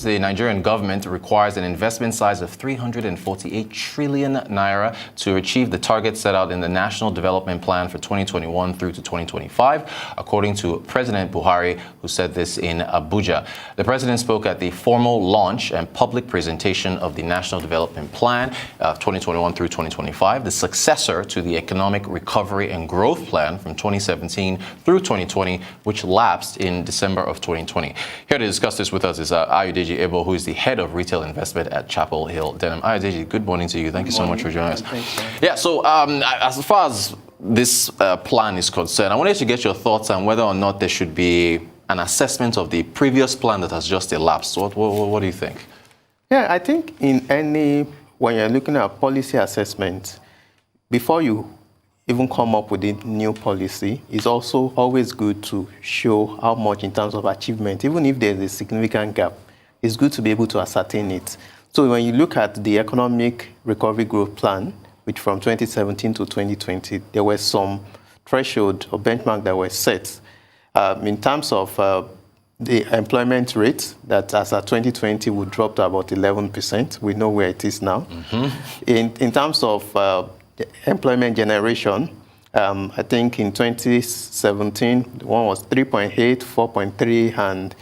times, the Nigerian government requires an investment size of 348 trillion naira to achieve the target set out in the National Development Plan for 2021 through to 2025, according to President Buhari, who said this in Abuja. The president spoke at the formal launch and public presentation of the National Development Plan 2021 through 2025, the successor to the Economic Recovery and Growth Plan from 2017 through 2020, which lapsed in December of 2020. Here to discuss this with us is Ayodeji Ebo, who is the head of retail investment at Chapel Hill Denham. Ayodeji, good morning to you. Thank you so much for joining us. Yeah, so as far as this plan is concerned, I wanted to get your thoughts on whether or not there should be an assessment of the previous plan that has just elapsed. What do you think? Yeah, I think when you're looking at policy assessment, before you even come up with a new policy, it's also always good to show how much in terms of achievement, even if there's a significant gap, it's good to be able to ascertain it. So when you look at the Economic Recovery Growth Plan, which from 2017 to 2020, there were some threshold or benchmark that were set. In terms of the employment rate, that as of 2020 would drop to about 11%. We know where it is now. Mm-hmm. In terms of employment generation, I think in 2017, one was 3.8, 4.3, and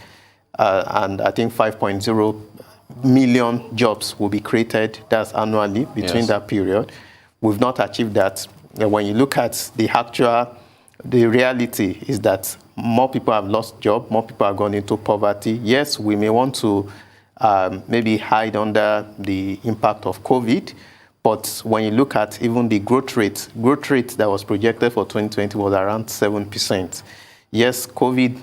I think 5.0 million jobs will be created. That's annually between that period. We've not achieved that. When you look at the reality is that more people have lost jobs, more people have gone into poverty. Yes, we may want to maybe hide under the impact of COVID, but when you look at even the growth rate that was projected for 2020 was around 7%. Yes, COVID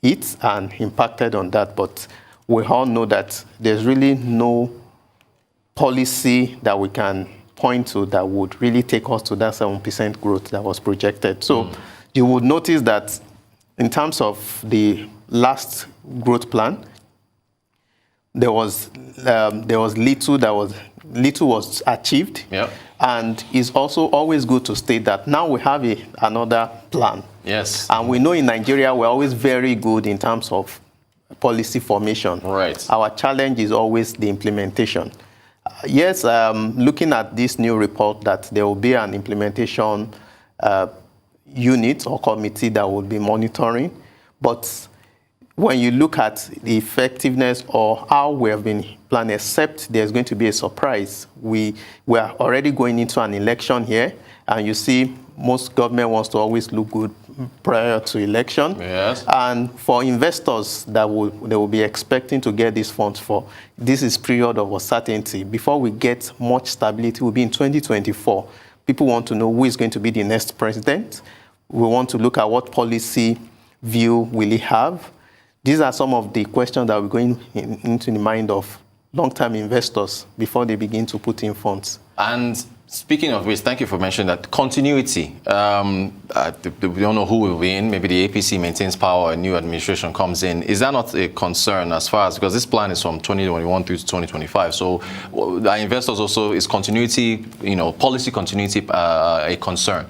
hit and impacted on that, but we all know that there's really no policy that we can point to that would really take us to that 7% growth that was projected. So you would notice that in terms of the last growth plan, there was little was achieved. Yep. And it's also always good to state that now we have another plan. Yes. And we know in Nigeria we're always very good in terms of policy formation. Right. Our challenge is always the implementation. Yes, looking at this new report that there will be an implementation unit or committee that will be monitoring, but when you look at the effectiveness or how we have been planning, except there's going to be a surprise. We are already going into an election here, and you see most government wants to always look good prior to election. Yes. And for investors they will be expecting to get these funds for, this is period of uncertainty. Before we get much stability, will be in 2024. People want to know who is going to be the next president. We want to look at what policy view will he have. These are some of the questions that we're going into the mind of long-term investors before they begin to put in funds. And speaking of which, thank you for mentioning that continuity. We don't know who will win. Maybe the APC maintains power, a new administration comes in. Is that not a concern as far as, because this plan is from 2021 through to 2025. So our investors also, is continuity, policy continuity a concern?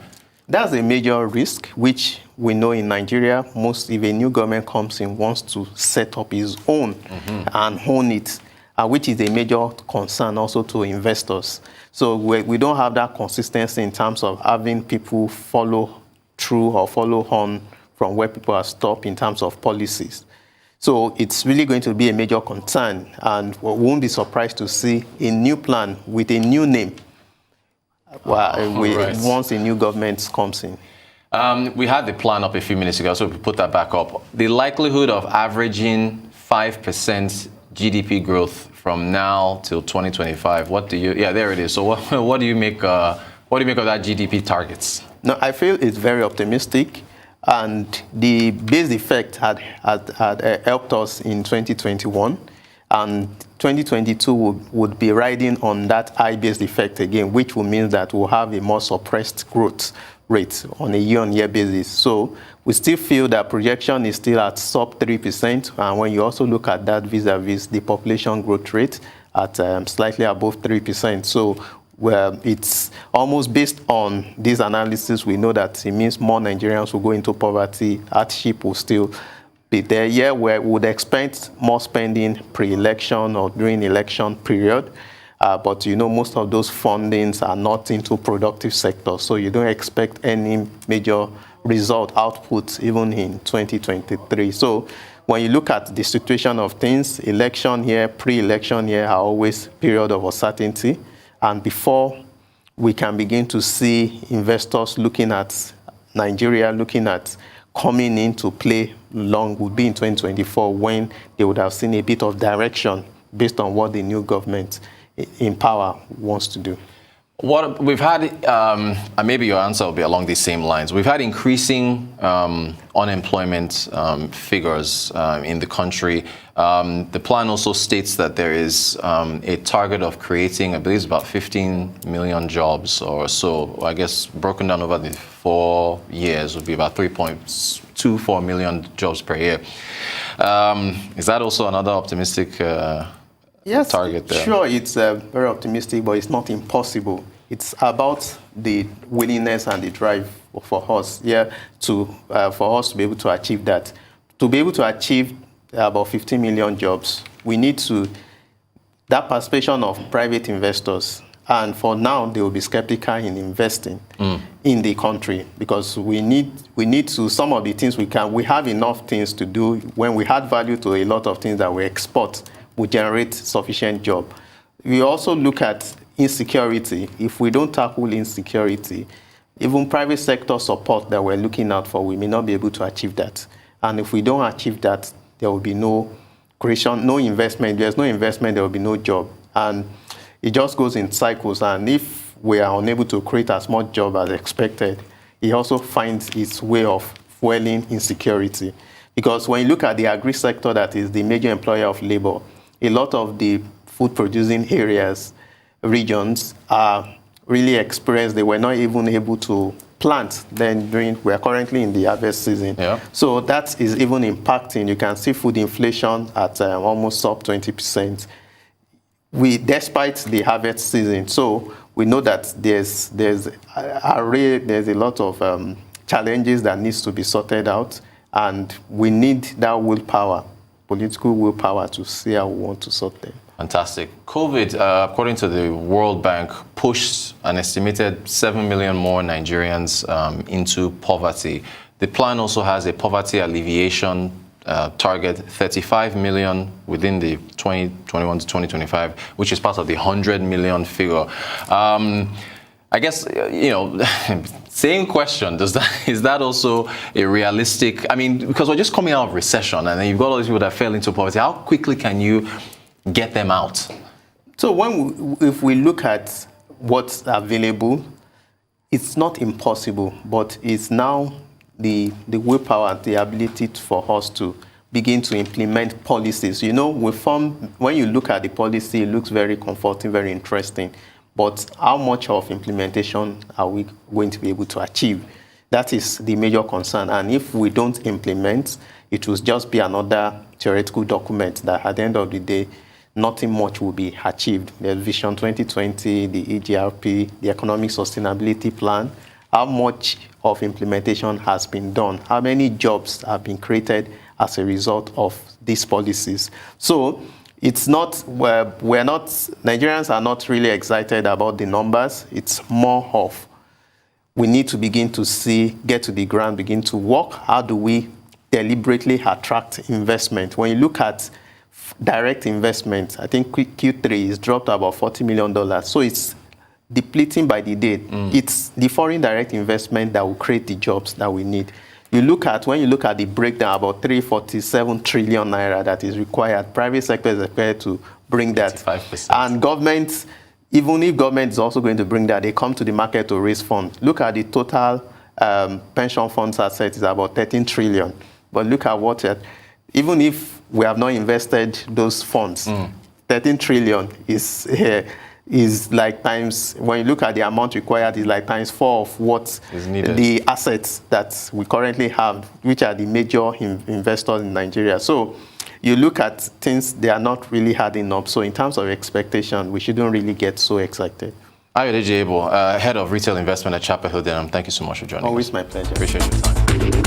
That's a major risk, which we know in Nigeria, if a new government comes in, wants to set up his own and own it, which is a major concern also to investors. So we don't have that consistency in terms of having people follow through or follow on from where people are stopped in terms of policies. So it's really going to be a major concern, and we won't be surprised to see a new plan with a new name once a new government comes in. We had the plan up a few minutes ago, so we put that back up. The likelihood of averaging 5% GDP growth from now till 2025. There it is. So what do you make of that GDP targets? No, I feel it's very optimistic, and the base effect had helped us in 2021, and 2022 would be riding on that high base effect again, which will mean that we'll have a more suppressed growth rate on a year-on-year basis. So we still feel that projection is still at sub 3%. And when you also look at that vis-a-vis the population growth rate at slightly above 3%. So it's almost based on this analysis, we know that it means more Nigerians will go into poverty, hardship will still be there. Yeah, we would expect more spending pre-election or during election period. But most of those fundings are not into productive sectors, so you don't expect any major result output even in 2023. So when you look at the situation of things, election year, pre-election year are always period of uncertainty, and before we can begin to see investors looking at Nigeria, looking at coming in to play long, would be in 2024, when they would have seen a bit of direction based on what the new government in power wants to do. What we've had, and maybe your answer will be along these same lines, we've had increasing unemployment figures in the country. The plan also states that there is a target of creating, I believe it's about 15 million jobs or so. I guess broken down over the 4 years would be about 3.24 million jobs per year. Is that also another optimistic yes, target there? Sure, it's very optimistic, but it's not impossible. It's about the willingness and the drive for us, for us to be able to achieve that. To be able to achieve about 15 million jobs, we need that participation of private investors. And for now, they will be skeptical in investing in the country, because we need to, some of the things we have enough things to do. When we add value to a lot of things that we export, will generate sufficient job. We also look at insecurity. If we don't tackle insecurity, even private sector support that we're looking out for, we may not be able to achieve that. And if we don't achieve that, there will be no creation, no investment. There's no investment, there will be no job. And it just goes in cycles. And if we are unable to create as much job as expected, it also finds its way of fueling insecurity. Because when you look at the agri-sector, that is the major employer of labor, a lot of the food-producing areas, regions, are really experienced. They were not even able to plant then we are currently in the harvest season. Yeah. So that is even impacting. You can see food inflation at almost up 20%. Despite the harvest season. So we know that there's a lot of challenges that needs to be sorted out, and we need that willpower, political willpower, to see how we want to sort them. Fantastic. COVID, according to the World Bank, pushed an estimated 7 million more Nigerians into poverty. The plan also has a poverty alleviation target, 35 million within the 2021 to 2025, which is part of the 100 million figure. I guess, same question, is that also a realistic, because we're just coming out of recession, and then you've got all these people that fell into poverty. How quickly can you get them out? So if we look at what's available, it's not impossible, but it's now the willpower and the ability for us to begin to implement policies. When you look at the policy, it looks very comforting, very interesting, but how much of implementation are we going to be able to achieve? That is the major concern. And if we don't implement, it will just be another theoretical document that at the end of the day, nothing much will be achieved. There's Vision 2020, the EGRP, the Economic Sustainability Plan. How much of implementation has been done? How many jobs have been created as a result of these policies? So it's not, Nigerians are not really excited about the numbers. It's more of, we need to begin to get to the ground, begin to work. How do we deliberately attract investment? When you look at direct investment, I think Q3 is dropped to about $40 million. So it's depleting by the day. It's the foreign direct investment that will create the jobs that we need. When you look at the breakdown, about 347 trillion naira that is required. Private sector is required to bring that. 85%. And government, even if government is also going to bring that, they come to the market to raise funds. Look at the total pension funds assets is about 13 trillion. But look at even if we have not invested those funds, 13 trillion is like times, when you look at the amount required, is like times 4 of what the assets that we currently have, which are the major investors in Nigeria. So you look at things, they are not really adding up. So in terms of expectation, we shouldn't really get so excited. AriseTV, Head of Retail Investment at Chapel Hill Denham, thank you so much for joining us. Always my pleasure. Appreciate your time.